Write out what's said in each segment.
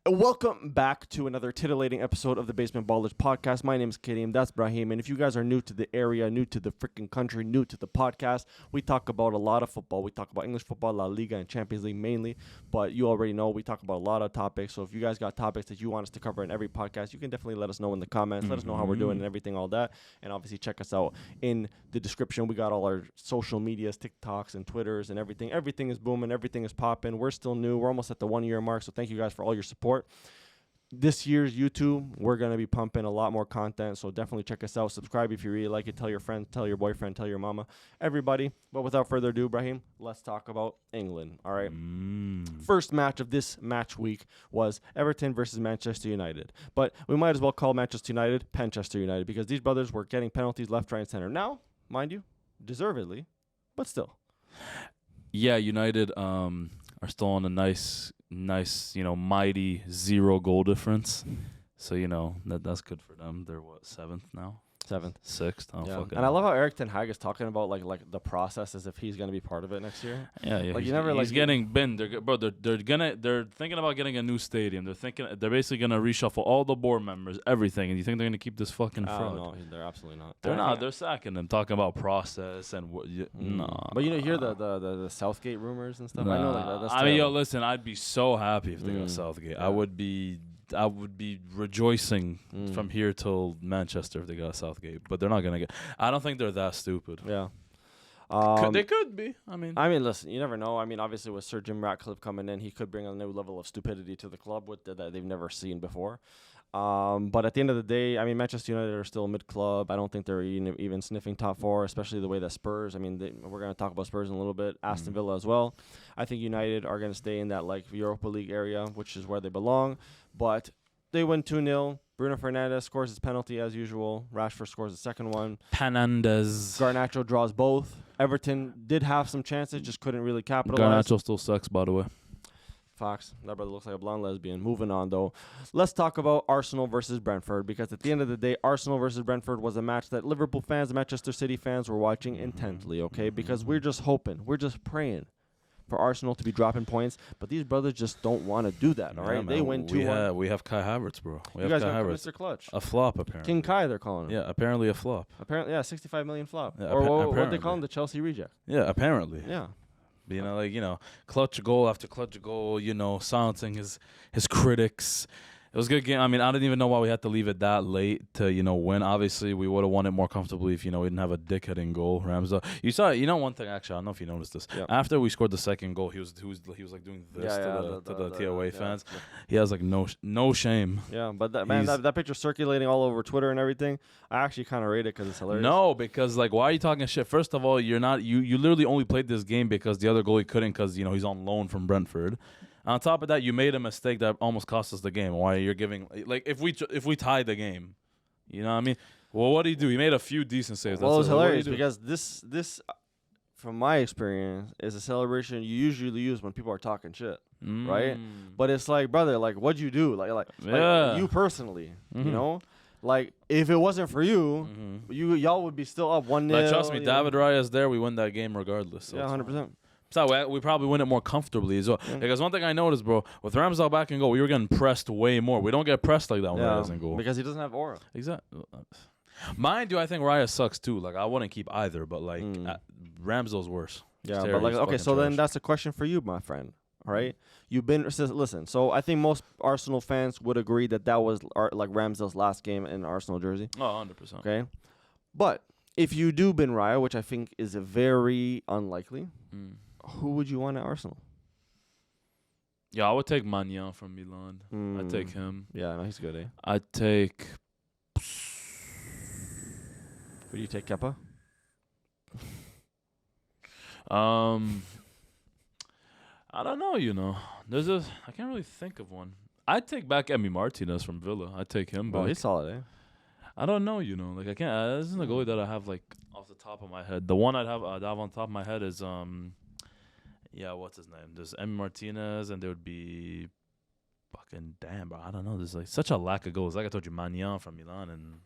Welcome back to another titillating episode of the Basement Ballers podcast. My name is Kareem, that's Brahim, and if you guys are new to the area, new to the freaking country, new to the podcast, we talk about a lot of football. We talk about English football, La Liga, and Champions League mainly, but you already know we talk about a lot of topics, so if you guys got topics that you want us to cover in every podcast, you can definitely let us know in the comments, let us know how we're doing and everything, all that, and obviously check us out in the description. We got all our social medias, TikToks, and Twitters, and everything. Everything is booming, everything is popping. We're still new. We're almost at the 1 year mark, so thank you guys for all your support. This year's YouTube, we're going to be pumping a lot more content, so definitely check us out. Subscribe if you really like it. Tell your friends, tell your boyfriend, tell your mama, everybody. But without further ado, Brahim, let's talk about England. All right. First match of this match week was Everton versus Manchester United. But we might as well call Manchester United Penchester United because these brothers were getting penalties left, right, and center. Now, mind you, deservedly, but still. Yeah, United are still on a nice, mighty 0 goal difference. So, that's good for them. They're, seventh now? Sixth. Oh, yeah. fucking. And I love how Erik ten Hag is talking about like the process as if he's going to be part of it next year. Yeah. Like he's getting bin. They're thinking about getting a new stadium. They're basically gonna reshuffle all the board members, everything. And you think they're gonna keep this fucking fraud? No, they're absolutely not. They're not. They're sacking them. Talking about process and But you hear the Southgate rumors and stuff. Nah. I know that's. I mean, listen. I'd be so happy if they got Southgate. Yeah. I would be rejoicing from here till Manchester if they got Southgate, but they're not gonna get. I don't think they're that stupid. Yeah, they could be. I mean, listen, you never know. I mean, obviously with Sir Jim Ratcliffe coming in, he could bring a new level of stupidity to the club that they've never seen before. But at the end of the day, I mean, Manchester United are still a mid-club. I don't think they're even sniffing top 4, especially the way that Spurs. I mean, we're going to talk about Spurs in a little bit. Aston Villa as well. I think United are going to stay in that like Europa League area, which is where they belong. But they win 2-0. Bruno Fernandes scores his penalty as usual. Rashford scores the second one. Panandes. Garnacho draws both. Everton did have some chances, just couldn't really capitalize. Garnacho still sucks, by the way. Fox, that brother looks like a blonde lesbian. Moving on, though. Let's talk about Arsenal versus Brentford, because at the end of the day, Arsenal versus Brentford was a match that Liverpool fans and Manchester City fans were watching intently, okay? Because we're just hoping, we're just praying for Arsenal to be dropping points, but these brothers just don't want to do that, all right? They win 2-1. We have Kai Havertz, bro. You guys got Mr. Clutch. A flop, apparently. King Kai, they're calling him. Yeah, apparently a flop. Apparently, yeah, 65 million flop. Yeah, or what they call him, the Chelsea reject. Yeah, apparently. Yeah. Clutch goal after clutch goal, silencing his critics. It was a good game. I mean, I didn't even know why we had to leave it that late to, win. Obviously, we would have won it more comfortably if, we didn't have a dickhead in goal. Ramsdale. You saw, one thing, actually, I don't know if you noticed this. Yep. After we scored the second goal, he was like doing this to the TOA fans. Yeah. He has like no shame. Yeah, but that picture circulating all over Twitter and everything, I actually kind of rate it because it's hilarious. No, because why are you talking shit? First of all, you literally only played this game because the other goalie couldn't because, he's on loan from Brentford. On top of that, you made a mistake that almost cost us the game. Why you're giving if we tied the game, you know what I mean? Well, what do you do? He made a few decent saves. Well, it was hilarious because this, from my experience, is a celebration you usually use when people are talking shit, right? But it's like, brother, like what'd you do? Like you personally, Like if it wasn't for you, y'all would be still up 1-0. Like, trust me, David Raya's there. We win that game regardless. So yeah, 100%. So we probably win it more comfortably as well. Yeah. Because one thing I noticed, bro, with Ramsdale back in goal, we were getting pressed way more. We don't get pressed like that when Raya's in goal. Because he doesn't have aura. Exactly. Mind you, I think Raya sucks too. Like I wouldn't keep either, but Ramsdale's worse. Yeah, but okay, so then that's a question for you, my friend. All right, listen. So I think most Arsenal fans would agree that was like Ramsdale's last game in Arsenal jersey. Oh, 100%. Okay, but if you do bin Raya, which I think is very unlikely. Who would you want at Arsenal? Yeah, I would take Maignan from Milan. I'd take him. Yeah, no, he's good, eh? I'd take... Would you take Kepa? I don't know, I can't really think of one. I'd take back Emi Martinez from Villa. I'd take him back. Oh, he's solid, eh? I don't know, Like, I can't... this isn't a goalie that I have, like, off the top of my head. The one I'd have on top of my head is... Yeah, what's his name? There's Emi Martinez, and there would be fucking damn, bro. I don't know. There's like such a lack of goals. Like I told you, Maignan from Milan, and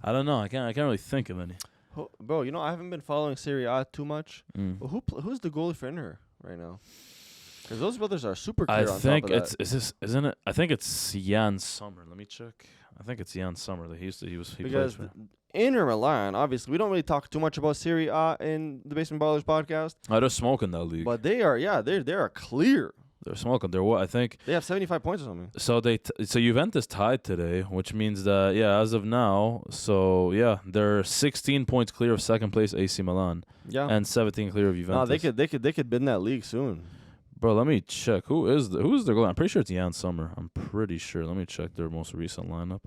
I don't know. I can't really think of any. Bro, I haven't been following Serie A too much. But who's the goalie for Inter right now? Because those brothers are super clear I on think top of it's isn't it? I think it's Jan Sommer. Let me check. I think it's Jan Sommer that he because plays for. Inter Milan, obviously, we don't really talk too much about Serie A in the Basement Ballers podcast, They're smoking that league. but they are clear. They're smoking. They're what I think. They have 75 points or something. So so Juventus tied today, which means that as of now, they're 16 points clear of second place AC Milan Yeah. and 17 clear of Juventus. No, they could bid in that league soon. Bro, let me check. Who's their goalie? I'm pretty sure it's Jan Sommer. I'm pretty sure. Let me check their most recent lineup.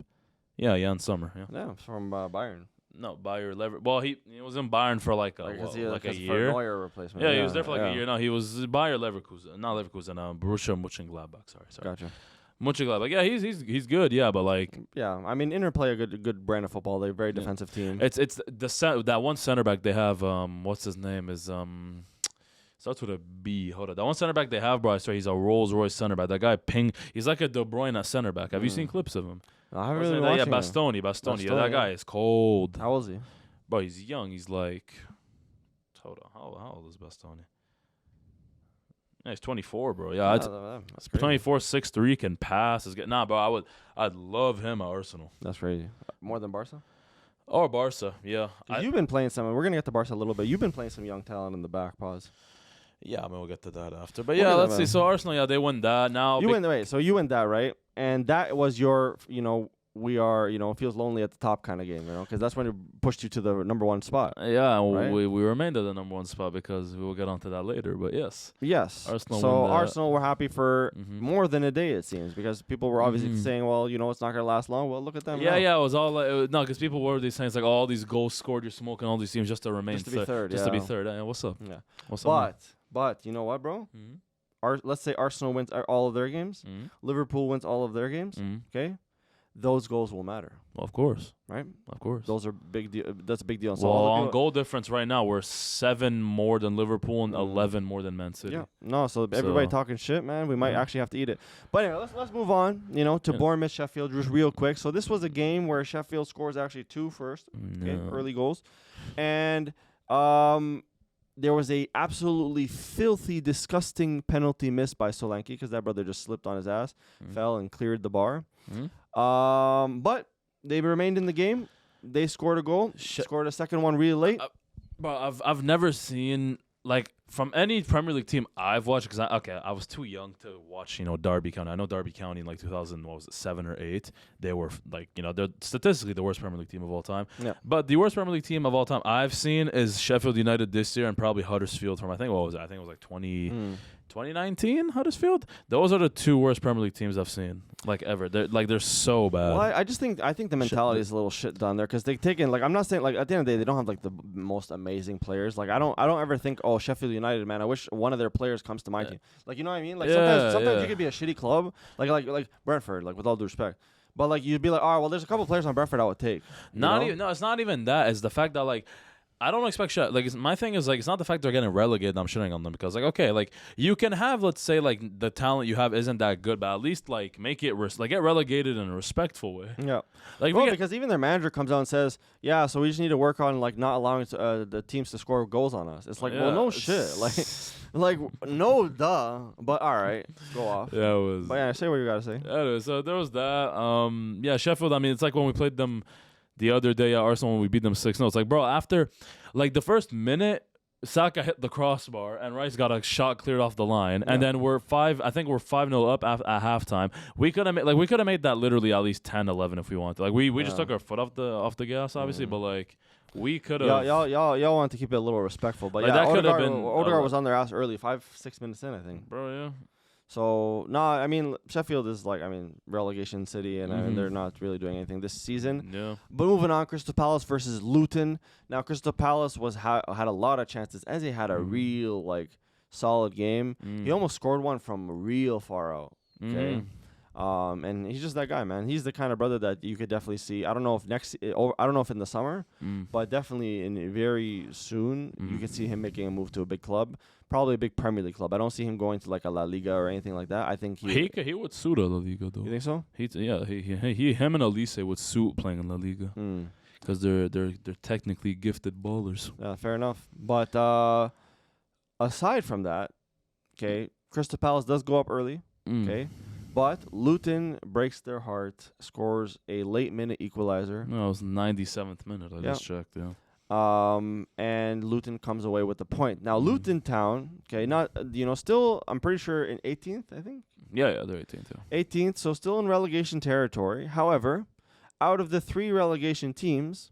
Yeah, Jan Sommer. Yeah. Yeah, from Bayern. No, Bayer Lever. Well, he was in Bayern for like a year. For Neuer replacement. Yeah, he was there for like a year. No, he was Bayer Leverkusen, not Leverkusen. Borussia Mönchengladbach. Sorry. Gotcha. Mönchengladbach. Yeah, he's good. Yeah, but like. Yeah, I mean, Inter play a good brand of football. They're a very defensive team. It's that one center back they have. What's his name is starts with a B. Hold on. That one center back they have, bro, I swear he's a Rolls Royce center back. That guy he's like a De Bruyne at center back. Have you seen clips of him? I haven't really watched him. Bastoni. Yeah, that guy is cold. How old is he? Bro, he's young. He's like, hold on. How old is Bastoni? Yeah, he's 24, bro. Yeah, that's crazy. 24, 6'3", can pass. Bro, I'd love him at Arsenal. That's crazy. More than Barca? Or Barca, yeah. You've been playing some. We're gonna get to Barca a little bit. You've been playing some young talent in the back. Pause. Yeah, I mean we'll get to that after. But yeah, let's see. So Arsenal, they won that. Now you win. So you win that, right? And that was your, we are, it feels lonely at the top kind of game, because that's when it pushed you to the number one spot. Yeah, right? we remained at the number one spot because we will get onto that later. But yes. Arsenal were happy for more than a day, it seems, because people were obviously saying, well, it's not gonna last long. Well, look at them. Yeah, it was all like, no, because people were these things like all these goals scored, you're smoking all these teams just to remain to be third. To be third. Yeah, what's up? Yeah. What's up? But you know what, bro? Let's say Arsenal wins all of their games. Liverpool wins all of their games. Okay. Those goals will matter. Well, of course. Right? Of course. Those are big deal. That's a big deal. So on goal difference right now, we're 7 more than Liverpool and 11 more than Man City. Yeah. No, so everybody talking shit, man. We might actually have to eat it. But anyway, let's move on, to Bournemouth, Sheffield, just real quick. So this was a game where Sheffield scores actually 2 first. Okay, early goals. And there was a absolutely filthy, disgusting penalty missed by Solanke because that brother just slipped on his ass, fell and cleared the bar. But they remained in the game. They scored a goal. Scored a second one really late. Bro, I've never seen from any Premier League team I've watched because I was too young to watch Derby County. I know Derby County in 2007 or 8. They were they're statistically the worst Premier League team of all time. Yeah. But the worst Premier League team of all time I've seen is Sheffield United this year and probably Huddersfield from I think it was 2019 Huddersfield. Those are the 2 worst Premier League teams I've seen ever. They're so bad. Well, I think the mentality is a little shit done there because they take in I'm not saying at the end of the day they don't have the most amazing players. I don't ever think Sheffield United, man, I wish one of their players comes to my team. You know what I mean? Sometimes you could be a shitty club like Brentford, with all due respect. But you'd be well, there's a couple players on Brentford I would take. It's not even that. It's the fact that I don't expect my thing is it's not the fact they're getting relegated. I'm shitting on them because you can have, let's say, the talent you have isn't that good, but at least make it get relegated in a respectful way. Yeah. Because even their manager comes out and says, yeah, so we just need to work on not allowing the teams to score goals on us. It's well, no shit. No duh. But all right, go off. Yeah, it was. But yeah, say what you gotta say. Anyway, so there was that. Sheffield. I mean, it's when we played them the other day at Arsenal when we beat them 6-0. It's bro, after the first minute, Saka hit the crossbar and Rice got a shot cleared off the line, and then we're 5-0 up at halftime. We could have made that literally at least 10-11 if we wanted. We just took our foot off the gas, obviously, but we could have. Y'all want to keep it a little respectful, but that could have been. Odegaard was on their ass early, 5-6 minutes in, I think. Bro, yeah. So I mean Sheffield is relegation city, and they're not really doing anything this season. Yeah. But moving on, Crystal Palace versus Luton. Now Crystal Palace had a lot of chances. Eze had a real solid game. He almost scored one from real far out. Okay. And he's just that guy, man. He's the kind of brother that you could definitely see. I don't know if in the summer, but definitely in very soon you could see him making a move to a big club, probably a big Premier League club. I don't see him going to a La Liga or anything like that. I think he would suit a La Liga though. You think so? Him and Elise would suit playing in La Liga because they're technically gifted ballers. Yeah, fair enough. But aside from that, okay, Crystal Palace does go up early. Okay. But Luton breaks their heart, scores a late minute equalizer. No, it was 97th minute. I just checked, yeah. And Luton comes away with the point. Now, Luton Town, okay, not, still, I'm pretty sure in 18th, I think. Yeah, they're 18th, yeah. 18th, so still in relegation territory. However, out of the 3 relegation teams,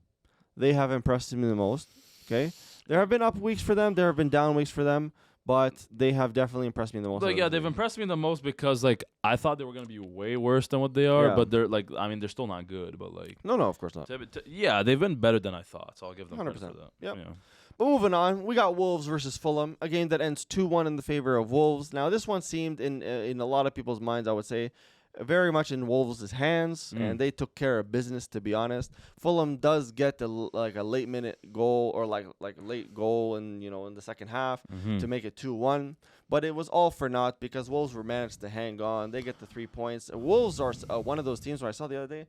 they have impressed me the most, okay? There have been up weeks for them. There have been down weeks for them. But they have definitely impressed me the most. Like, yeah, they've impressed me the most because, like, I thought they were going to be way worse than what they are. Yeah. But they're, like, I mean, they're still not good. But, like... No, of course not. Yeah, they've been better than I thought. So I'll give them 100%. Credit for that. Yep. Yeah. But moving on, we got Wolves versus Fulham. A game that ends 2-1 in the favor of Wolves. Now, this one seemed, in a lot of people's minds, I would say, very much in Wolves' hands, and they took care of business, to be honest. Fulham does get a late minute goal or like late goal in the second half to make it 2-1, but it was all for naught because Wolves were managed to hang on. They get the 3 points. Wolves are one of those teams where I saw the other day,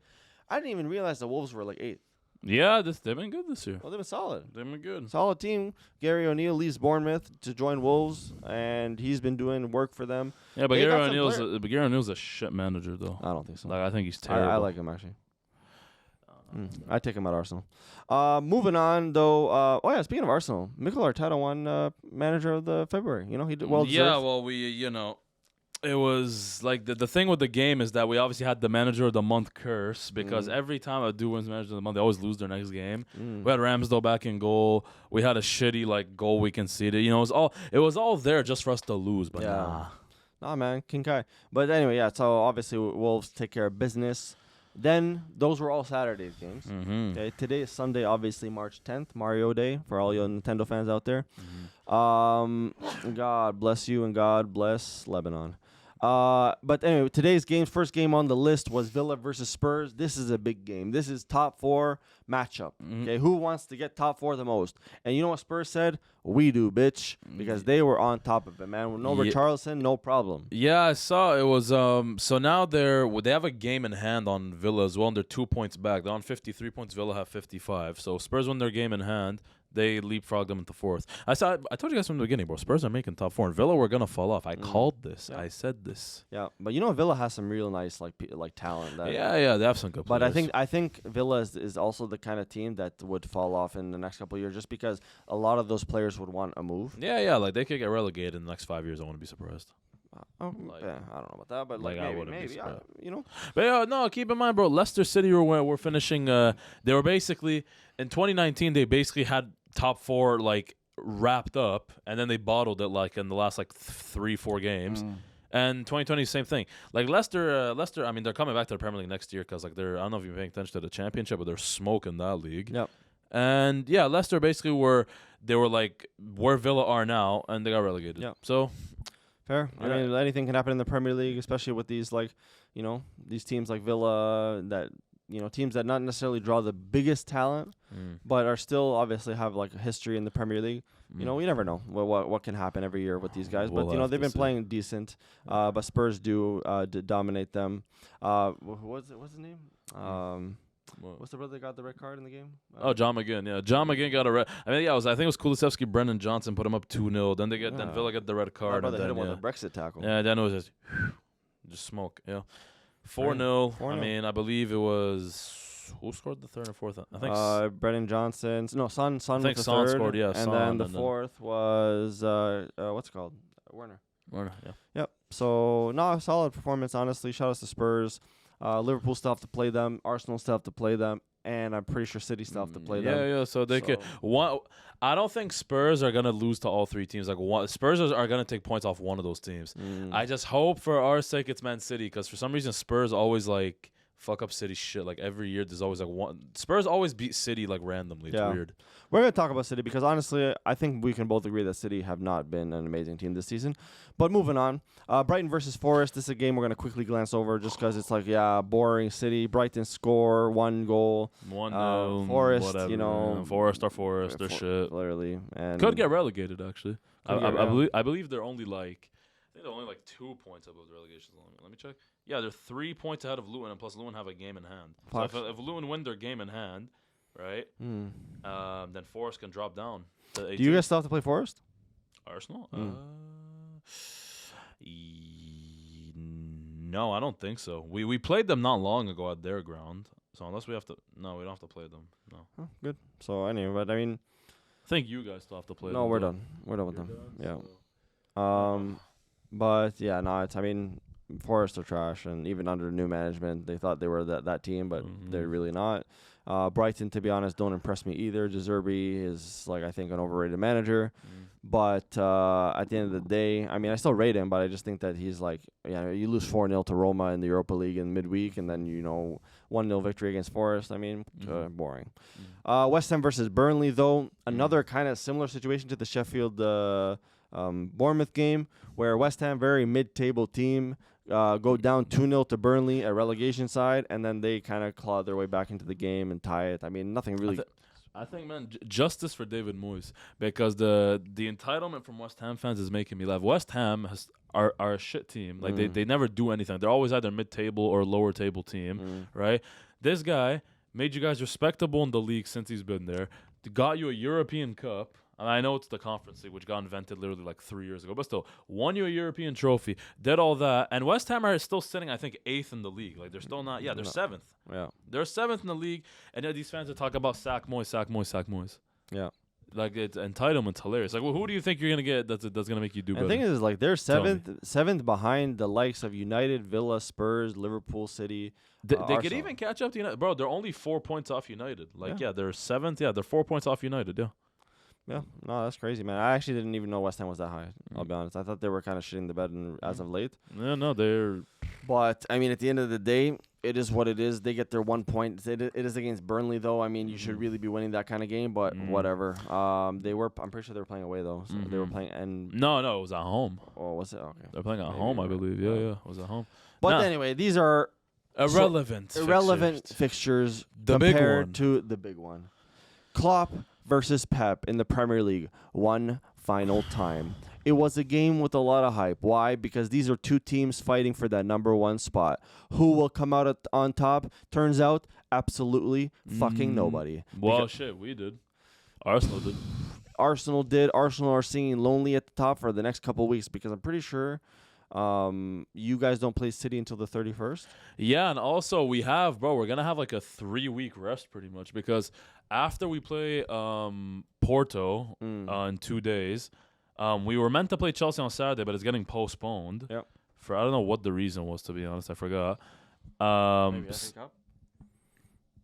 I didn't even realize the Wolves were like 8th. Yeah, they've been good this year. Well, they've been solid. They've been good. Solid team. Gary O'Neill leaves Bournemouth to join Wolves, and he's been doing work for them. Yeah, but Gary O'Neill's a shit manager, though. I don't think so. Like, I think he's terrible. I like him, actually. I take him at Arsenal. Moving on, though. Speaking of Arsenal, Mikel Arteta won Manager of the February. He did well. Yeah, well, it was like the thing with the game is that we obviously had the Manager of the Month curse because every time I do wins Manager of the Month, they always lose their next game. We had Ramsdale back in goal. We had a shitty goal we conceded. It was all there just for us to lose. But nah, man, King Kai. But anyway, yeah. So obviously Wolves take care of business. Then those were all Saturday's games. Okay, today is Sunday, obviously March 10th, Mario Day for all you Nintendo fans out there. God bless you and God bless Lebanon. But anyway, today's game, first game on the list was Villa versus Spurs. This is a big game. This is top 4 matchup. Okay, who wants to get top 4 the most? And you know what Spurs said? We do, bitch, because they were on top of it, man. With no Richarlison, no problem. Yeah, I saw it was. So now they have a game in hand on Villa as well, and they're 2 points back. They're on 53 points. Villa have 55. So Spurs win their game in hand. They leapfrogged them into 4th. I told you guys from the beginning, bro. Spurs are making top 4, and Villa were gonna fall off. I called this. Yeah. I said this. Yeah, but Villa has some real nice like talent. Yeah, they have some good players. But I think Villa is also the kind of team that would fall off in the next couple of years, just because a lot of those players would want a move. Yeah, like they could get relegated in the next 5 years. I wouldn't be surprised. I don't know about that, but maybe But no, keep in mind, bro. Leicester City were finishing. They were basically in 2019. They basically had top 4 wrapped up, and then they bottled it in the last 3-4 games. And 2020, same thing. Like Leicester. I mean, they're coming back to the Premier League next year because they're. I don't know if you're paying attention to the Championship, but they're smoking that league. Yep. And yeah, Leicester basically were where Villa are now, and they got relegated. Yep. So. Fair. I mean, anything can happen in the Premier League, especially with these these teams like Villa that teams that not necessarily draw the biggest talent, but are still obviously have a history in the Premier League. You never know what can happen every year with these guys. But they've been playing decent. But Spurs do dominate them. What's his name? What's the brother that got the red card in the game? John McGinn. Yeah, John McGinn got a red. I mean, I think it was Kulusevski, Brendan Johnson put him up 2-0. Then then Villa get the red card. My brother hit him with a Brexit tackle. Yeah, then it was just smoke. Yeah, 4-0. I mean, I believe it was who scored the third and fourth. I think Brendan Johnson. No, Son. I think Son scored. Yeah, and then the fourth was what's it called? Werner. Yeah. Yep. So solid performance. Honestly, shout out to Spurs. Liverpool still have to play them. Arsenal still have to play them. And I'm pretty sure City still have to play them. Yeah. So they could. I don't think Spurs are going to lose to all 3 teams. Spurs are going to take points off one of those teams. I just hope for our sake it's Man City because for some reason Spurs always fuck up City shit. Every year there's always one. Spurs always beat City randomly. It's weird. We're going to talk about City because honestly, I think we can both agree that City have not been an amazing team this season. But moving on, Brighton versus Forest. This is a game we're going to quickly glance over just because it's boring City. Brighton score 1 goal. 1-0. Forest, whatever, Forest are Forest. They're shit. Literally. And could get relegated actually. I believe they're only I think they're only 2 points above the relegation line. Let me check. Yeah, they're 3 points ahead of Luton, and plus Luton have a game in hand. So if Luton win their game in hand, right, then Forest can drop down. Do you guys still have to play Forest? Arsenal? No, I don't think so. We played them not long ago at their ground. So unless we have to, no, we don't have to play them. No. Oh, good. So anyway, but I mean, I think you guys still have to play them. no, we're though. done. We're done with You're them. done, Yeah. But yeah, no, I mean, Forest are trash, and even under new management, they thought they were that team, but they're really not. Brighton, to be honest, don't impress me either. De Zerbi is I think an overrated manager, but at the end of the day, I mean, I still rate him, but I just think that he's you lose 4-0 to Roma in the Europa League in midweek, and then 1-0 victory against Forest. I mean, boring. West Ham versus Burnley, though, another kind of similar situation to the Sheffield Bournemouth game, where West Ham, very mid-table team, go down 2-0 to Burnley, a relegation side, and then they kind of claw their way back into the game and tie it. I mean, nothing really. I think, man, justice for David Moyes, because the entitlement from West Ham fans is making me laugh. West Ham are a shit team. They never do anything. They're always either mid-table or lower-table team, right? This guy made you guys respectable in the league since he's been there. Got you a European Cup. And I know it's the Conference League, which got invented literally 3 years ago, but still, won you a European trophy, did all that, and West Ham are still sitting, I think, 8th in the league. They're still not, they're 7th. Yeah. They're 7th in the league, and these fans are talking about sack Moyes, sack Moyes, sack Moyes. Yeah. It's entitlement's hilarious. Who do you think you're going to get that's going to make you do better? The thing is, they're seventh behind the likes of United, Villa, Spurs, Liverpool, City. They could even catch up to United. Bro, they're only 4 points off United. They're 7th. Yeah, they're 4 points off United, yeah. Yeah, no, that's crazy, man. I actually didn't even know West Ham was that high. I'll be honest. I thought they were kind of shitting the bed as of late. Yeah, no, they're. But I mean, at the end of the day, it is what it is. They get their 1 point. It is against Burnley, though. I mean, you should really be winning that kind of game, but whatever. They were. I'm pretty sure they were playing away though. So they were playing and. No, it was at home. Oh, was it? Okay. They're playing at home, I believe. Yeah, it was at home. But anyway, these are irrelevant fixtures the compared to the big one. Klopp versus Pep in the Premier League, one final time. It was a game with a lot of hype. Why? Because these are two teams fighting for that number one spot. Who will come out on top? Turns out, absolutely fucking nobody. Well, shit, we did. Arsenal did. Arsenal are singing lonely at the top for the next couple of weeks because I'm pretty sure you guys don't play City until the 31st. Yeah, and also we're going to have a 3-week rest pretty much because after we play Porto in 2 days, we were meant to play Chelsea on Saturday, but it's getting postponed. Yep. I don't know what the reason was, to be honest. I forgot. Maybe FA Cup?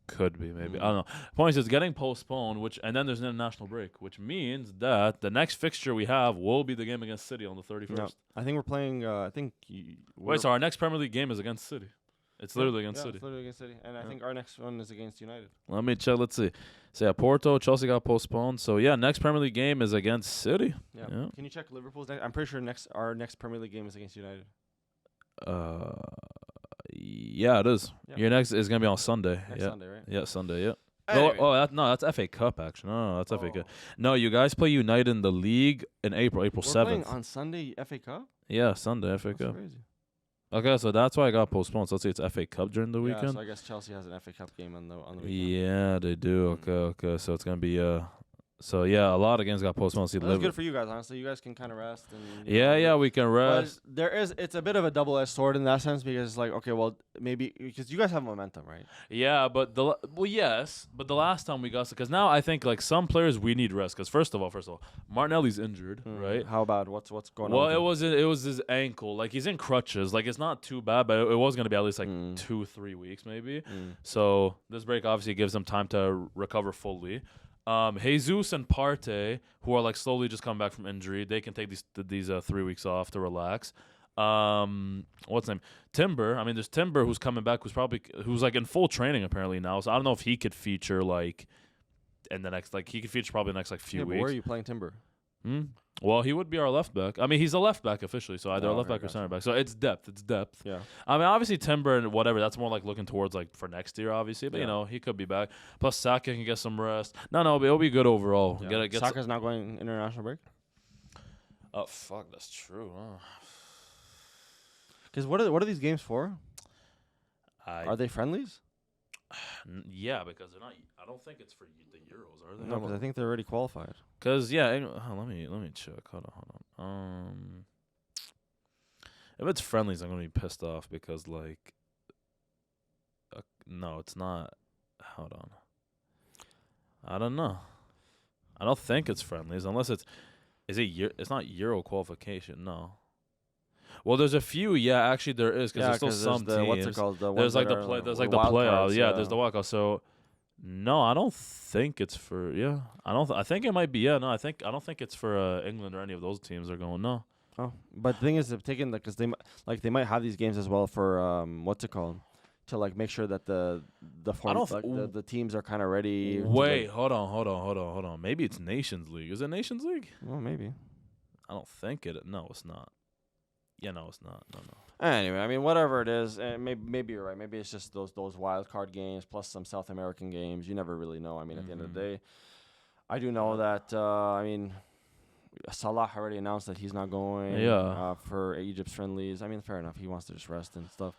Could be, maybe. I don't know. Point is, it's getting postponed, and then there's an international break, which means that the next fixture we have will be the game against City on the 31st. No, I think we're playing. Wait, so our next Premier League game is against City? It's literally against City. It's literally against City, and I think our next one is against United. Let me check. Let's see. So yeah, Porto, Chelsea got postponed. So yeah, next Premier League game is against City. Yeah. Can you check Liverpool's next? I'm pretty sure our next Premier League game is against United. Yeah, it is. Yeah. Your next is gonna be on Sunday. Sunday, right? Yeah, Sunday. Yeah. Anyway. That's FA Cup actually. No, that's FA Cup. No, you guys play United in the league in April We're 7th. playing on Sunday FA Cup. Yeah, Sunday FA That's Cup. crazy. Okay, so that's why I got postponed. So let's see, it's FA Cup during the weekend. Yeah, so I guess Chelsea has an FA Cup game on the weekend. Yeah, they do. Okay. So it's gonna be So yeah, a lot of games got postponed. That's good for you guys, honestly. You guys can kind of rest. And, yeah, we can rest. But it's a bit of a double-edged sword in that sense because it's okay, well, maybe because you guys have momentum, right? Yeah, but the last time we got, because now I think some players we need rest. Because first of all, Martinelli's injured, right? How bad? What's going on? Well, it was his ankle. He's in crutches. It's not too bad, but it was gonna be at least 2-3 weeks maybe. So this break obviously gives them time to recover fully. Jesus and Partey, who are slowly just coming back from injury, they can take these 3 weeks off to relax. What's his name? Timber. I mean, there's Timber who's coming back, who's in full training apparently now. So I don't know if he could feature in the next he could feature probably the next few weeks. But where are you playing Timber? Well, he would be our left back. I mean, he's a left back officially, so either a left back or center back. So it's depth. Yeah. I mean, obviously Timber and whatever. That's more looking towards for next year, obviously. But he could be back. Plus Saka can get some rest. No, it'll be good overall. Yeah. Saka's not going international break. Oh fuck, that's true. Because what are these games for? Are they friendlies? Yeah, because they're not. I don't think it's for the Euros, are they? No, because I think they're already qualified. Because let me check. Hold on. If it's friendlies, I'm gonna be pissed off because no, it's not. Hold on. I don't know. I don't think it's friendlies unless it's. Is it It's not Euro qualification. No. Well, there's a few. Yeah, actually there is because there's still some the, teams. what's it called? There's like the wild playoffs. cards, Yeah, there's the wild card. So no, I don't think it's for. Yeah, I don't. I think it might be. Yeah, no, I don't think it's for England or any of those teams. Are going no. Oh, but the thing is, they've taken because they might have these games as well for what's it called, to like make sure that the teams are kind of ready. Wait, hold on. Maybe it's Nations League. Is it Nations League? Well, maybe. I don't think it. No, it's not. Yeah, no, it's not. No. Anyway, I mean, whatever it is, maybe you're right. Maybe it's just those wild card games plus some South American games. You never really know. I mean, at the end of the day, I do know that. I mean, Salah already announced that he's not going. For Egypt's friendlies. I mean, fair enough. He wants to just rest and stuff.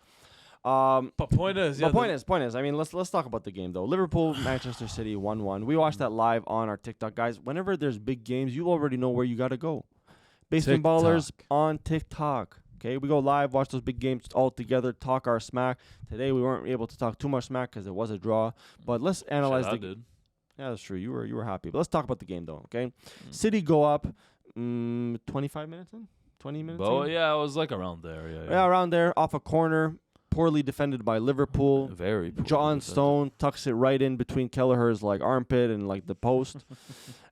But point is, I mean, let's talk about the game though. Liverpool, Manchester City, 1-1. We watched that live on our TikTok, guys. Whenever there's big games, you already know where you gotta go. Basement Ballers on TikTok. Okay, we go live, watch those big games all together, talk our smack. Today we weren't able to talk too much smack because it was a draw. But let's analyze the game. Yeah, that's true. You were happy. But let's talk about the game though. Okay, City go up. 25 minutes in, 20 minutes. Oh yeah, it was like around there. Yeah, around there, off a corner. Poorly defended by Liverpool. Very poorly John defended. Stone tucks it right in between Kelleher's like armpit and like the post.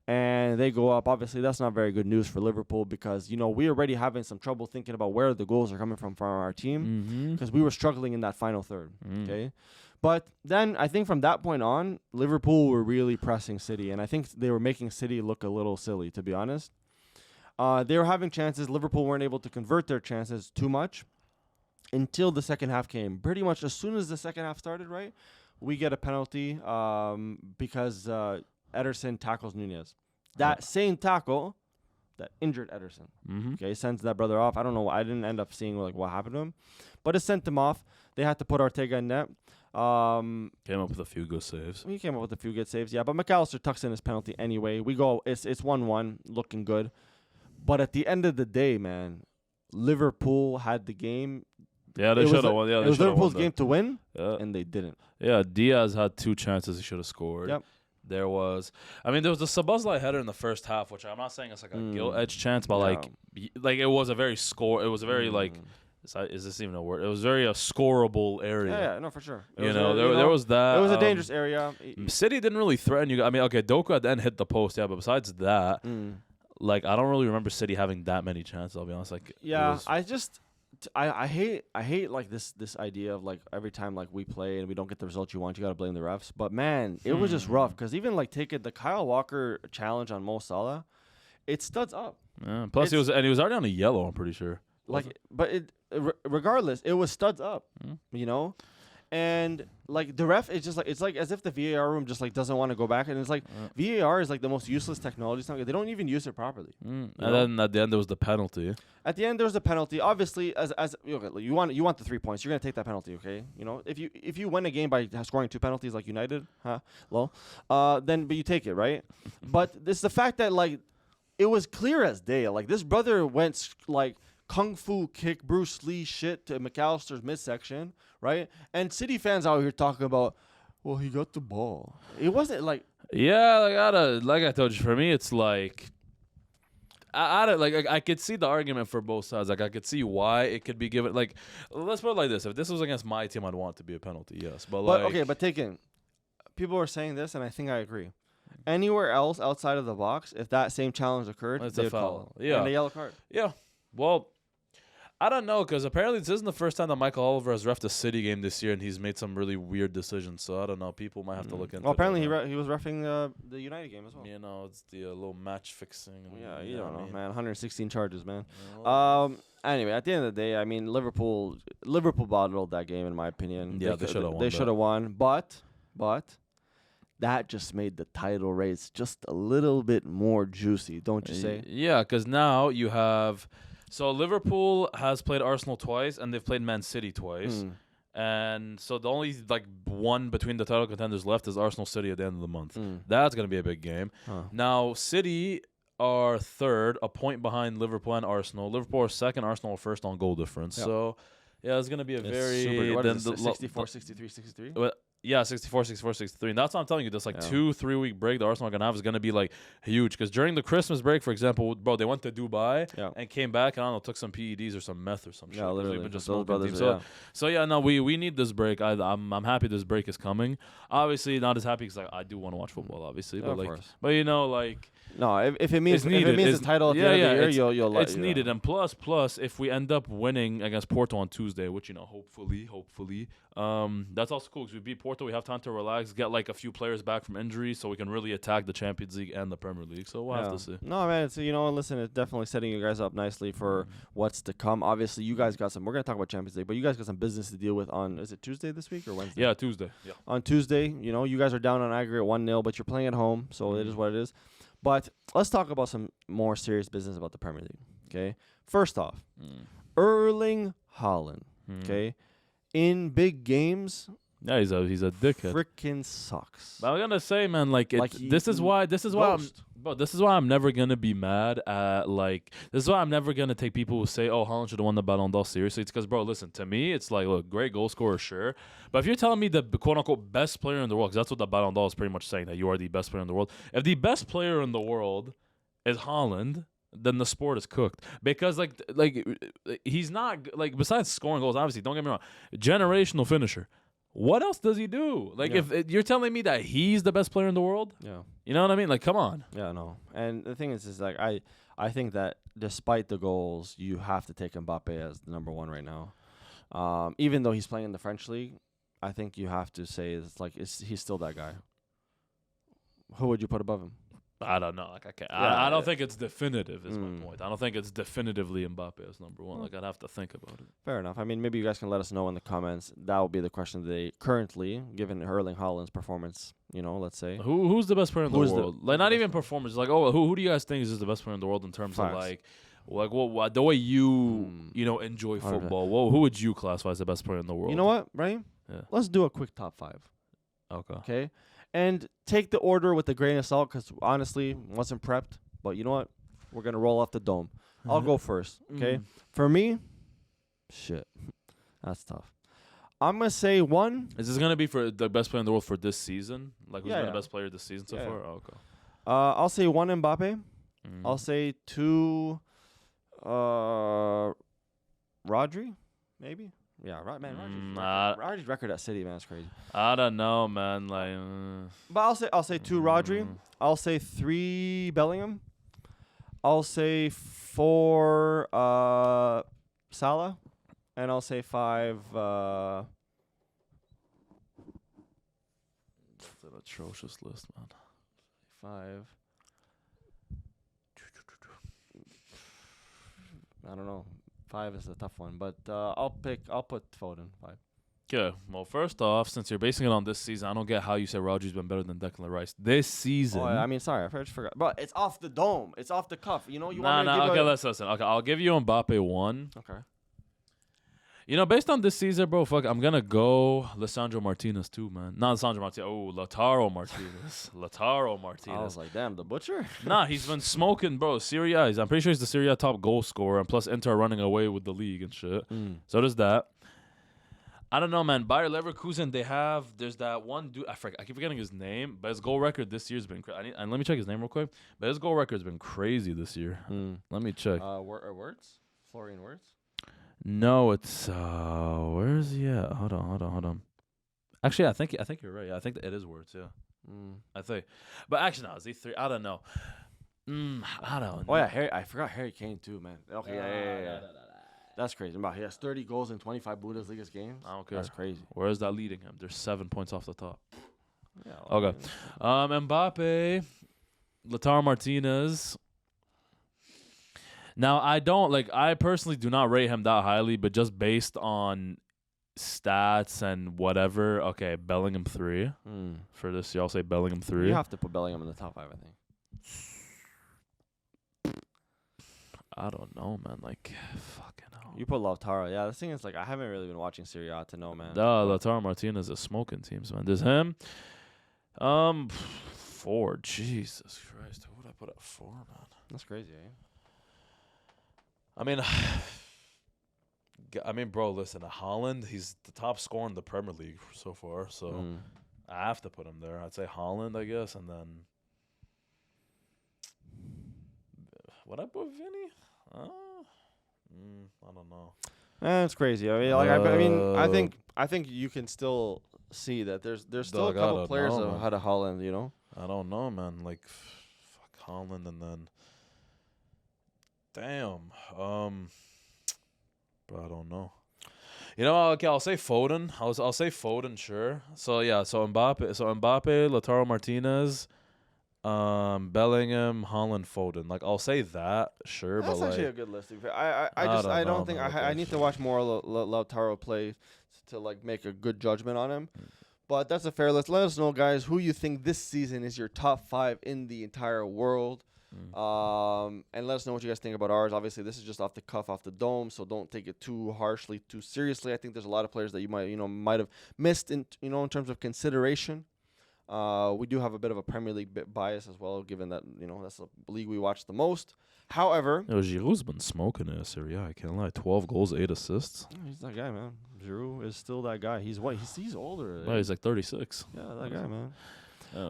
And they go up. Obviously, that's not very good news for Liverpool because, we're already having some trouble thinking about where the goals are coming from our team because we were struggling in that final third. Okay. But then I think from that point on, Liverpool were really pressing City. And I think they were making City look a little silly, to be honest. They were having chances. Liverpool weren't able to convert their chances too much. Until the second half came. Pretty much as soon as the second half started, right, we get a penalty because Ederson tackles Nunez. That same tackle that injured Ederson. Okay, sends that brother off. I don't know. I didn't end up seeing what happened to him. But it sent him off. They had to put Ortega in net. Came up with a few good saves. He came up with a few good saves, yeah. But McAllister tucks in his penalty anyway. We go, it's 1-1, looking good. But at the end of the day, man, Liverpool had the game. Yeah, they should have won. Yeah, it was Liverpool's game to win, and they didn't. Yeah, Diaz had 2 chances he should have scored. Yep. There was the Szoboszlai header in the first half, which I'm not saying it's like a gilt edge chance, but like it was a very is this even a word? It was very a scoreable area. Yeah, no, for sure. There was that. It was a dangerous area. City didn't really threaten you. I mean, okay, Doku at the end hit the post, yeah, but besides that, I don't really remember City having that many chances. I'll be honest. I hate like this idea of like every time like we play and we don't get the result you want, you gotta blame the refs. But man, it was just rough because even like take it the Kyle Walker challenge on Mo Salah, it studs up. Yeah. Plus he was already on a yellow. I'm pretty sure. Regardless, it was studs up. And like the ref is just like it's like as if the VAR room just like doesn't want to go back, and it's like VAR is like the most useless technology. They don't even use it properly. And then at the end there was the penalty. At the end there was the penalty. Obviously, as you want the 3 points, you're gonna take that penalty. Okay, if you win a game by scoring 2 penalties like United, then but you take it, right? But it's the fact that like it was clear as day. Like this brother went like kung fu kick Bruce Lee shit to McAllister's midsection, right? And City fans out here talking about, well, he got the ball. It wasn't like like I told you, for me it's like I could see the argument for both sides. Like I could see why it could be given. Like let's put it like this: if this was against my team, I'd want it to be a penalty, yes. But take in. People are saying this, and I think I agree. Anywhere else outside of the box, if that same challenge occurred, it's they'd a foul. Call it. And a yellow card. Yeah. Well, I don't know, because apparently this isn't the first time that Michael Oliver has reffed a City game this year, and he's made some really weird decisions. So I don't know. People might have to look into. Well, apparently he was reffing the United game as well. It's the little match fixing. Yeah, you don't know, man. 116 charges, man. Anyway, at the end of the day, I mean, Liverpool bottled that game in my opinion. Yeah, they should have won. They should have won, but that just made the title race just a little bit more juicy, don't you say? Yeah, because now you have. So Liverpool has played Arsenal twice, and they've played Man City twice. And so the only one between the title contenders left is Arsenal City at the end of the month. That's going to be a big game. Now City are third, a point behind Liverpool and Arsenal. Liverpool are second, Arsenal are first on goal difference. Yep. So, yeah, it's going to be a very... Super, what then is it, 64, 63, 63? Yeah, 64, 64, 63. And that's what I'm telling you. This 2-3 week break the Arsenal are going to have is going to be like huge. Because during the Christmas break, for example, bro, they went to Dubai and came back and I don't know, took some PEDs or some meth or some shit. Yeah, literally. They've been just Those smoking brothers, so yeah, no, we need this break. I'm happy this break is coming. Obviously, not as happy because I do want to watch football, obviously. But, but you know, like... No, if it means needed. If it means the title at the end of the year, you'll it's needed. And plus, if we end up winning against Porto on Tuesday, which, you know, hopefully, that's also cool because we beat Porto. We have time to relax, get like a few players back from injury so we can really attack the Champions League and the Premier League. So we'll have to see. No, man, it's, you know, listen, it's definitely setting you guys up nicely for what's to come. Obviously, you guys got we're going to talk about Champions League, but you guys got some business to deal with on, is it Tuesday this week or Wednesday? Yeah, Tuesday. Yeah. On Tuesday, you know, you guys are down on aggregate 1-0, but you're playing at home, so it is what it is. But let's talk about some more serious business about the Premier League, okay? First off, Erling Haaland, okay? In big games, yeah, he's a dickhead. Freaking sucks. But I'm gonna say, man, this is why I'm never gonna be mad at this is why I'm never gonna take people who say, oh, Haaland should have won the Ballon d'Or seriously. It's because, bro, listen, to me, it's like, look, great goal scorer, sure, but if you're telling me the quote unquote best player in the world, because that's what the Ballon d'Or is pretty much saying, that you are the best player in the world. If the best player in the world is Haaland, then the sport is cooked. Because he's not besides scoring goals, obviously, don't get me wrong, generational finisher. What else does he do? If you're telling me that he's the best player in the world, you know what I mean? Like, come on. Yeah, no. And the thing is like I think that despite the goals, you have to take Mbappe as the number one right now. Even though he's playing in the French league, I think you have to say he's still that guy. Who would you put above him? I don't know. Like I can't. Yeah, I don't think it's definitive. Is my point. I don't think it's definitively Mbappe as number one. Like I'd have to think about it. Fair enough. I mean, maybe you guys can let us know in the comments. That will be the question today. Currently, given Erling Haaland's performance, you know, let's say who's the best player in the world? Not even performance. Like, oh, who do you guys think is the best player in the world in terms of what the way you enjoy football? Well, who would you classify as the best player in the world? You know what, Brian? Yeah. Let's do a quick top 5. Okay. And take the order with a grain of salt because, honestly, wasn't prepped. But you know what? We're going to roll off the dome. I'll go first, okay? For me, shit. That's tough. I'm going to say 1. Is this going to be for the best player in the world for this season? Like, who's been the best player this season so far? Oh, okay. I'll say 1 Mbappe. I'll say 2 Rodri, maybe. Yeah, right, man. Rodri's record at City, man, is crazy. I don't know, man. But I'll say 2 Rodri. I'll say 3 Bellingham. I'll say 4 Salah, and I'll say 5. It's an atrocious list, man. 5. I don't know. 5 is a tough one, but I'll put Foden 5. Yeah. Well, first off, since you're basing it on this season, I don't get how you say Rodri's been better than Declan Rice this season. Oh, I mean, sorry, I just forgot. But it's off the dome. It's off the cuff. You know, Okay, let's listen. Okay, I'll give you Mbappe 1. Okay. You know, based on this season, bro, I'm gonna go Lisandro Martinez too, man. Not Lisandro Martinez. Oh, Lautaro Martinez. Lautaro Martinez. I was like, damn, the butcher. Nah, he's been smoking, bro. Serie A. I'm pretty sure he's the Serie A top goal scorer, and plus Inter running away with the league and shit. So there's that. I don't know, man. Bayer Leverkusen, there's that one dude. I keep forgetting his name, but his goal record this year's been crazy. And let me check his name real quick. But his goal record's been crazy this year. Let me check. Words? Florian Words? No, it's where is he at? Hold on. Actually, I think you're right. Yeah, I think it is Words. Yeah, I think. But actually, no, is he 3? I don't know. I don't know. Oh yeah, I forgot Harry Kane too, man. Okay, yeah. That's crazy. He has 30 goals in 25 Bundesliga games. I don't care. That's crazy. Where is that leading him? There's 7 points off the top. Yeah. Okay. Mbappe, Lautaro Martinez. Now, I personally do not rate him that highly, but just based on stats and whatever, okay, Bellingham 3 for this year. I'll say Bellingham 3. You have to put Bellingham in the top 5, I think. I don't know, man. Fucking hell. You put Lautaro. Yeah, the thing is, I haven't really been watching Serie A to know, man. Lautaro Martinez is smoking teams, man. There's him. 4. Jesus Christ. Who would I put at 4, man? That's crazy, eh? I mean, bro, listen, Haaland, he's the top scorer in the Premier League so far, so I have to put him there. I'd say Haaland, I guess, and then would I put Vinny? I don't know. It's crazy. I mean, I think you can still see that there's still a couple players ahead of Haaland. You know. I don't know, man. Like, fuck Haaland, and then damn. But I don't know. You know, okay, I'll say Foden. I'll say Foden, sure. So yeah, so Mbappe, Lautaro Martinez, Bellingham, Haaland, Foden. Like, I'll say that, sure. That's but actually like, a good list. I don't think I need to watch more Lautaro play to like make a good judgment on him. But that's a fair list. Let us know, guys, who you think this season is your top 5 in the entire world. And let us know what you guys think about ours. Obviously, this is just off the cuff, off the dome, so don't take it too harshly, too seriously. I think there's a lot of players that you might have missed in terms of consideration. We do have a bit of a Premier League bias as well, given that that's the league we watch the most. However, Giroud's been smoking in Serie A. I can't lie. 12 goals, 8 assists. He's that guy, man. Giroud is still that guy. He's what? He's older. No, he's like 36. Yeah, that guy, man.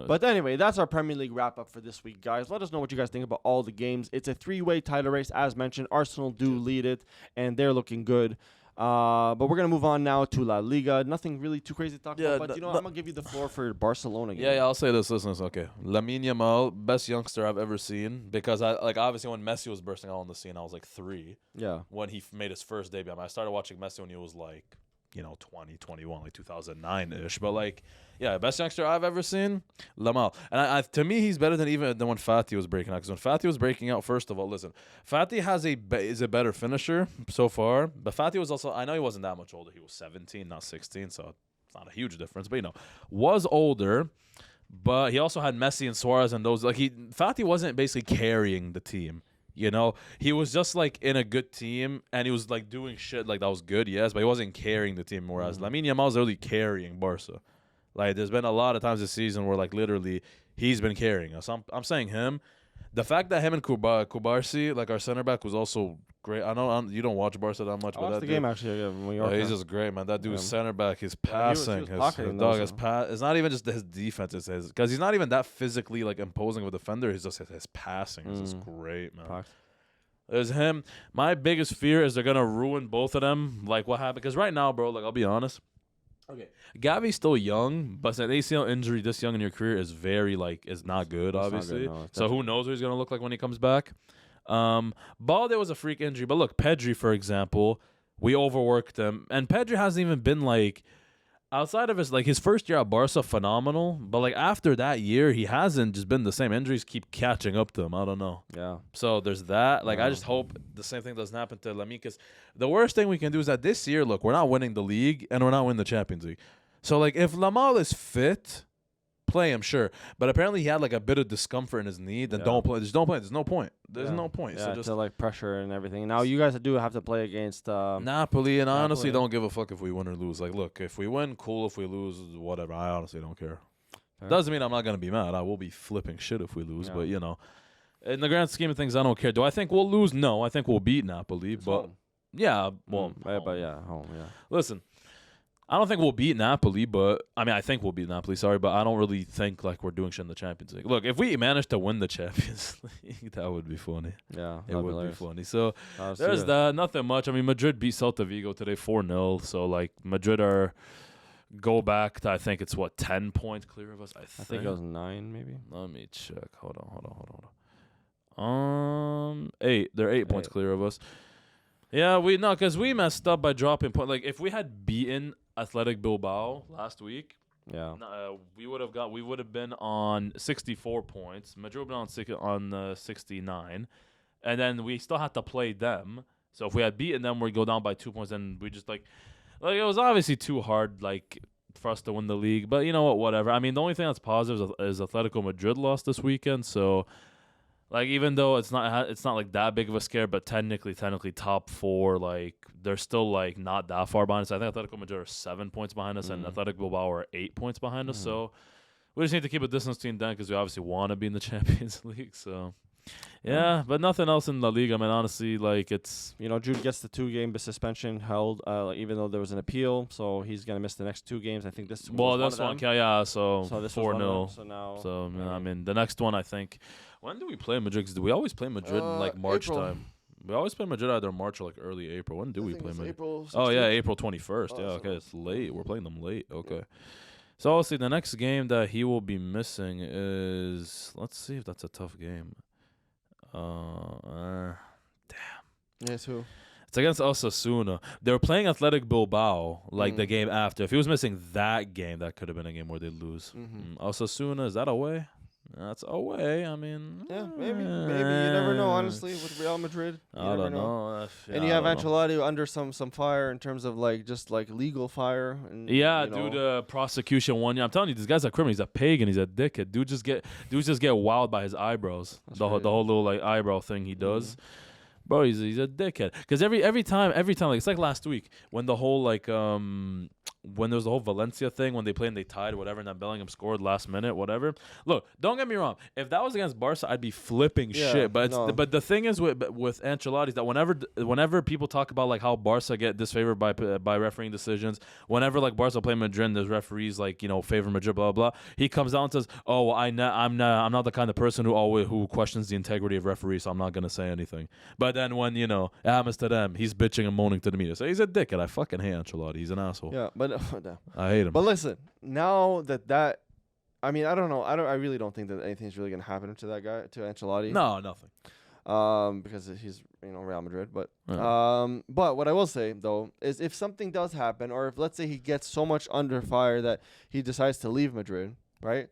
But anyway, that's our Premier League wrap-up for this week, guys. Let us know what you guys think about all the games. It's a 3-way title race, as mentioned. Arsenal do lead it, and they're looking good. But we're going to move on now to La Liga. Nothing really too crazy to talk about, but I'm going to give you the floor for Barcelona game. Yeah, I'll say this. Listen, okay. Lamine Yamal, best youngster I've ever seen, because obviously when Messi was bursting out on the scene, I was like 3. Yeah. When he made his first debut. I started watching Messi when he was like, 20, 21, like 2009-ish. But like, yeah, best youngster I've ever seen, Yamal. And to me, he's better than when Fati was breaking out. Because when Fati was breaking out, first of all, listen, Fati is a better finisher so far. But Fati was also, I know he wasn't that much older. He was 17, not 16, so it's not a huge difference. But was older. But he also had Messi and Suarez and those. Like Fati wasn't basically carrying the team. He was just like in a good team, and he was like doing shit like that was good, yes, but he wasn't carrying the team. Whereas Lamine Yamal's really carrying Barca. Like, there's been a lot of times this season where like literally he's been carrying us. I'm saying him. The fact that him and Kubarsi, like our center back, was also great. I know you don't watch Barca that much, I but watched the game actually. He's just great, man. That dude's center back, his passing, his dog, his pass. It's not even just his defense; it's his, because he's not even that physically like imposing of a defender. He's just his passing is just great, man. There's him. My biggest fear is they're gonna ruin both of them. Like what happened? Because right now, bro, like I'll be honest. Okay, Gavi's still young, but an ACL injury this young in your career is is not good, obviously. Not good, no. So who knows what he's gonna look like when he comes back? Balde was a freak injury, but look, Pedri, for example, we overworked him, and Pedri hasn't even been like outside of his first year at Barca, phenomenal. But like after that year, he hasn't just been the same. Injuries keep catching up to him. I don't know. Yeah. So there's that. Like I just hope the same thing doesn't happen to Lamine, because the worst thing we can do is that this year, look, we're not winning the league and we're not winning the Champions League. So like if Yamal is fit, play him, sure. But apparently he had like a bit of discomfort in his knee. Then don't play. There's no point. There's no point. There's no point. Yeah, so just to like pressure and everything. Now you guys do have to play against Napoli, and I honestly don't give a fuck if we win or lose. Like, look, if we win, cool. If we lose, whatever. I honestly don't care. Fair. Doesn't mean I'm not gonna be mad. I will be flipping shit if we lose. But in the grand scheme of things, I don't care. Do I think we'll lose? No, I think we'll beat Napoli. It's but home. Yeah, well, home. Yeah. Listen. I don't think we'll beat Napoli, but I think we'll beat Napoli. Sorry, but I don't really think like we're doing shit in the Champions League. Look, if we manage to win the Champions League, that would be funny. Yeah, it would be funny. So there's that. Nothing much. Madrid beat Celta Vigo today 4-0. So like Madrid go back to, I think it's 10 points clear of us. I think it was 9 maybe. Let me check. Hold on. 8. They're 8 points clear of us. Yeah, because we messed up by dropping point. Like if we had beaten Athletic Bilbao last week, we would have been on 64 points. Madrid would have been on 69, and then we still had to play them. So if we had beaten them, we'd go down by 2 points, and we just like it was obviously too hard for us to win the league. But you know what? Whatever. The only thing that's positive is Atletico Madrid lost this weekend, so. Like even though it's not like that big of a scare, but technically top 4, like they're still like not that far behind us. I think Atletico Madrid are 7 points behind us, and Athletic Bilbao are 8 points behind us. So we just need to keep a distance between them because we obviously want to be in the Champions League. So Yeah, but nothing else in La Liga. I mean, honestly, like it's Jude gets the 2-game suspension held, even though there was an appeal, so he's gonna miss the next 2 games. I think this. well, was this one. one, yeah. So This was 4-0. So now. So I mean, the next one, I think. When do we play Madrid? 'Cause do we always play Madrid in like March April. time? We always play Madrid either March or like early April. When do we play Madrid? April 16th. Oh yeah, April 21st. Oh, Yeah, so okay, it's late. We're playing them late. Okay. So obviously the next game that he will be missing is, let's see if that's a tough game. Yes, who? It's against Osasuna. They were playing Athletic Bilbao like the game after. If he was missing that game, that could have been a game where they lose. Osasuna, is that away? That's away. I mean, yeah, maybe you never know. Honestly, with Real Madrid, you I never don't know. And you have Ancelotti under some fire in terms of like just like legal fire. And, yeah, dude, prosecution 1 year. I'm telling you, this guy's a criminal. He's a pagan. He's a dickhead. Dude just get wowed by his eyebrows. The whole little like eyebrow thing he does. Bro, he's a dickhead. Because every time, like it's like last week when the whole like when there was the whole Valencia thing when they played and they tied whatever and then Bellingham scored last minute whatever. Look, don't get me wrong. If that was against Barca, I'd be flipping shit. But but the thing is with Ancelotti is that whenever people talk about like how Barca get disfavored by refereeing decisions, whenever like Barca play Madrid, there's referees like favor Madrid, blah blah blah. He comes down and says, "Oh, well, I'm not the kind of person who questions the integrity of referees, so I'm not gonna say anything." But then when it happens to them, he's bitching and moaning to the media. So he's a dickhead. I fucking hate Ancelotti. He's an asshole. Yeah, but I hate him. But listen, now that I mean, I don't know. I really don't think that anything's really gonna happen to that guy, to Ancelotti. No, nothing. Because he's Real Madrid. But but what I will say though is if something does happen, or if let's say he gets so much under fire that he decides to leave Madrid, right?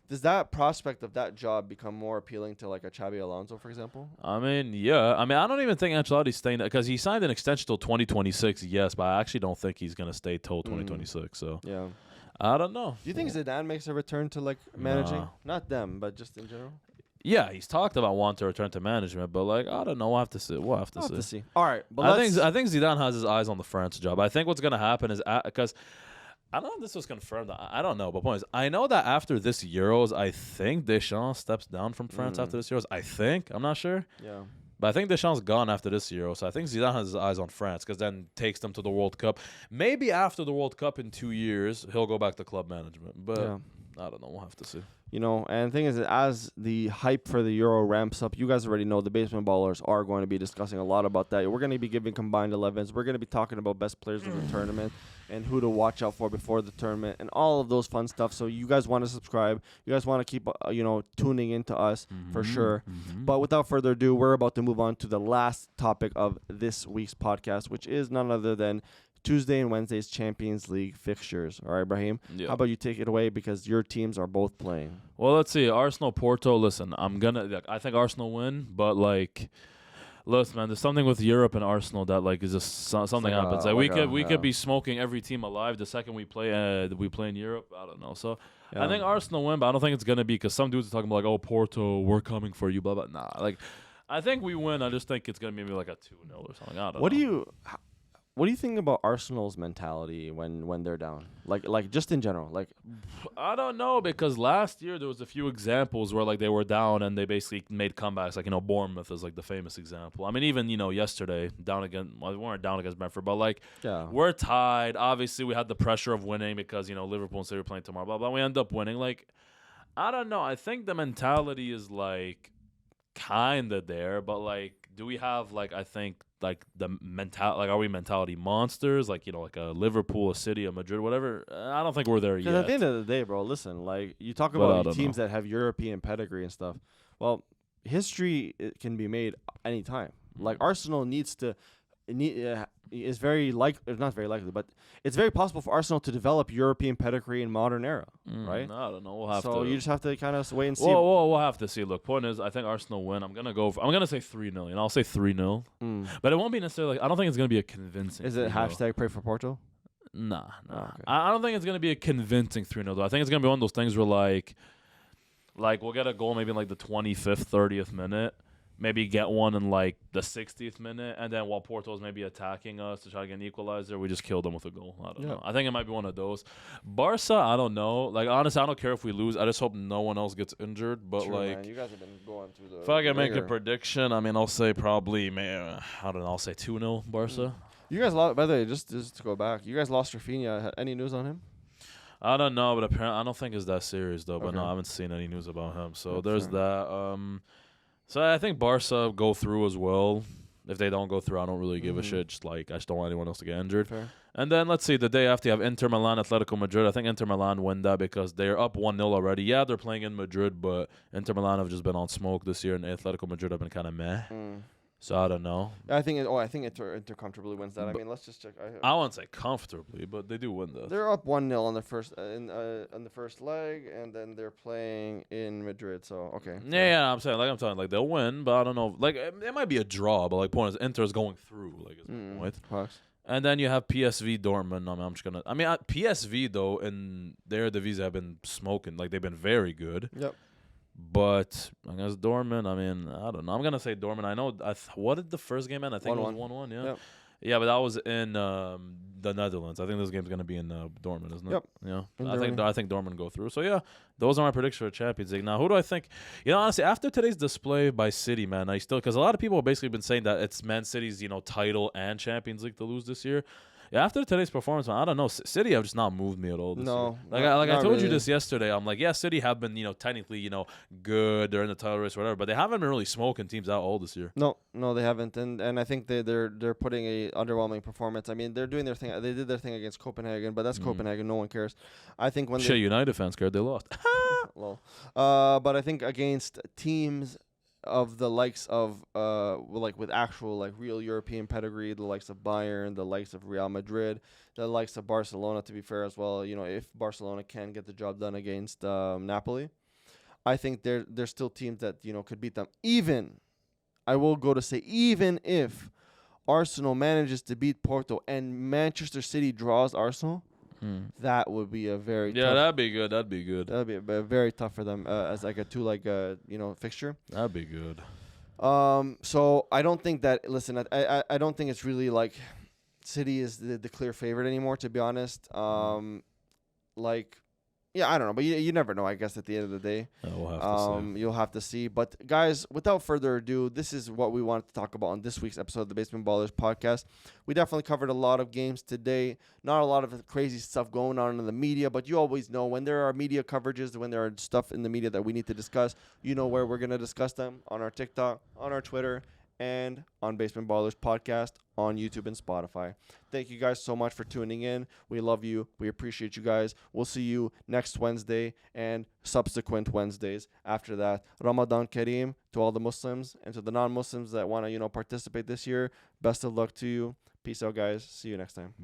Does that prospect of that job become more appealing to like a Xabi Alonso, for example? I mean, yeah. I mean, I don't even think Ancelotti's staying there because he signed an extension till 2026. Yes, but I actually don't think he's gonna stay till 2026. So yeah, I don't know. Do you think Zidane makes a return to like managing? Not them, but just in general. Yeah, he's talked about wanting to return to management, but like I don't know. We'll have to see. We'll have to see. All right, but I think Zidane has his eyes on the France job. I think what's gonna happen is because. I don't know if this was confirmed. I don't know. But point is, I know that after this Euros, I think Deschamps steps down from France after this Euros. I think. I'm not sure. Yeah. But I think Deschamps gone after this Euro. So I think Zidane has his eyes on France because then takes them to the World Cup. Maybe after the World Cup in 2 years, he'll go back to club management. But I don't know. We'll have to see. And the thing is that as the hype for the Euro ramps up, you guys already know the Basement Ballers are going to be discussing a lot about that. We're going to be giving combined 11s. We're going to be talking about best players of the tournament and who to watch out for before the tournament and all of those fun stuff. So you guys want to subscribe. You guys want to keep, tuning into us for sure. But without further ado, we're about to move on to the last topic of this week's podcast, which is none other than Tuesday and Wednesday's Champions League fixtures. All right, Brahim? Yeah. How about you take it away because your teams are both playing? Well, let's see. Arsenal, Porto. Listen, I think Arsenal win, but like, listen, man, there's something with Europe and Arsenal that like is just something happens. We could be smoking every team alive the second we play in Europe. I don't know. So I think Arsenal win, but I don't think it's gonna be because some dudes are talking about like, oh, Porto, we're coming for you, blah blah. Nah, like I think we win. I just think it's gonna be maybe like a 2-0 or something. I don't know. What do you think about Arsenal's mentality when they're down? Like just in general, like I don't know because last year there was a few examples where like they were down and they basically made comebacks. Like Bournemouth is like the famous example. I mean even yesterday we weren't down against Brentford, but like we're tied. Obviously we had the pressure of winning because Liverpool and City are playing tomorrow. But we end up winning. Like I don't know. I think the mentality is like kind of there, but like do we have like I think. Like the are we mentality monsters? Like like a Liverpool, a City, a Madrid, whatever. I don't think we're there yet. Because at the end of the day, bro, listen, like you talk about teams that have European pedigree and stuff. Well, history can be made anytime. Like Arsenal is very not very likely, but it's very possible for Arsenal to develop European pedigree in modern era, right? I don't know. We'll have to. So you just have to kind of wait and see. We'll have to see. Look, point is, I think Arsenal win. I'm gonna say 3-0, and I'll say 3-0. But it won't be necessarily. I don't think it's gonna be a convincing. Is it hashtag pray for Porto? Nah. Oh, okay. I don't think it's gonna be a convincing 3-0 though. I think it's gonna be one of those things where like we'll get a goal maybe in like the 25th, 30th minute. maybe get one in like the 60th minute, and then while Porto's maybe attacking us to try to get an equalizer, we just kill them with a goal. I don't know. I think it might be one of those. Barca, I don't know. Like, honestly, I don't care if we lose. I just hope no one else gets injured. But, True, like, man. You guys have been going through the if I can make a ringer. prediction, I mean, I'll say probably, man, I don't know, I'll say 2-0 Barca. You guys lost, by the way, just to go back, you guys lost Rafinha. Any news on him? I don't know, but apparently I don't think it's that serious though. But Okay. no, I haven't seen any news about him. So That's there's fair. that. So I think Barca go through as well. If they don't go through, I don't really give a shit. Just like I just don't want anyone else to get injured. Fair. And then let's see, the day after you have Inter Milan, Atletico Madrid. I think Inter Milan win that because they're up 1-0 already. Yeah, they're playing in Madrid, but Inter Milan have just been on smoke this year, and Atletico Madrid have been kind of meh. So I don't know. I think Inter comfortably wins that. I mean, let's just check. I won't say comfortably, but they do win that. They're up 1-0 on the first on the first leg, and then they're playing in Madrid. So okay. Yeah, I'm telling, like they'll win, but I don't know. Like it might be a draw, but like point is Inter is going through. Like is my point. Fox. And then you have PSV Dortmund. I'm just gonna. PSV though in their Divisa have been smoking. Like they've been very good. Yep. But against Dortmund, I mean, I don't know. I'm gonna say Dortmund. I know. What did the first game end? I think it was 1-1. Yeah. Yep. Yeah, but that was in the Netherlands. I think this game's gonna be in Dortmund, isn't it? Yep. Yeah. In I think Dortmund go through. So yeah, those are my predictions for the Champions League. Now, who do I think? You know, honestly, after today's display by City, man, I still because a lot of people have basically been saying that it's Man City's title and Champions League to lose this year. Yeah, after today's performance, man, I don't know. City have just not moved me at all this year. Like I told you this yesterday. I'm like, yeah, City have been, technically, good. They're in the title race, or whatever, but they haven't been really smoking teams out all this year. No, they haven't, and I think they're putting a underwhelming performance. I mean, they're doing their thing. They did their thing against Copenhagen, but that's Copenhagen. No one cares. I think when United fans cared, they lost. Lol. But I think against teams of the likes of with actual real European pedigree, the likes of Bayern, the likes of Real Madrid, the likes of Barcelona, to be fair as well, if Barcelona can get the job done against Napoli, I think they're still teams that could beat them. Even I will go to say even if Arsenal manages to beat Porto and Manchester City draws Arsenal, that would be a very tough, that'd be good. That'd be very tough for them as like a two-leg fixture. That'd be good. So I don't think that. Listen, I don't think it's really like City is the clear favorite anymore. To be honest, yeah, I don't know, but you never know. I guess at the end of the day, we'll have to see. You'll have to see. But guys, without further ado, this is what we wanted to talk about on this week's episode of the Basement Ballers podcast. We definitely covered a lot of games today. Not a lot of crazy stuff going on in the media, but you always know when there are media coverages, when there are stuff in the media that we need to discuss, you know where we're gonna discuss them on our TikTok, on our Twitter, and on Basement Ballers podcast on YouTube and Spotify. Thank you guys so much for tuning in. We love you. We appreciate you guys. We'll see you next Wednesday and subsequent Wednesdays after that. Ramadan Kareem to all the Muslims and to the non-Muslims that want to, participate this year. Best of luck to you. Peace out, guys. See you next time.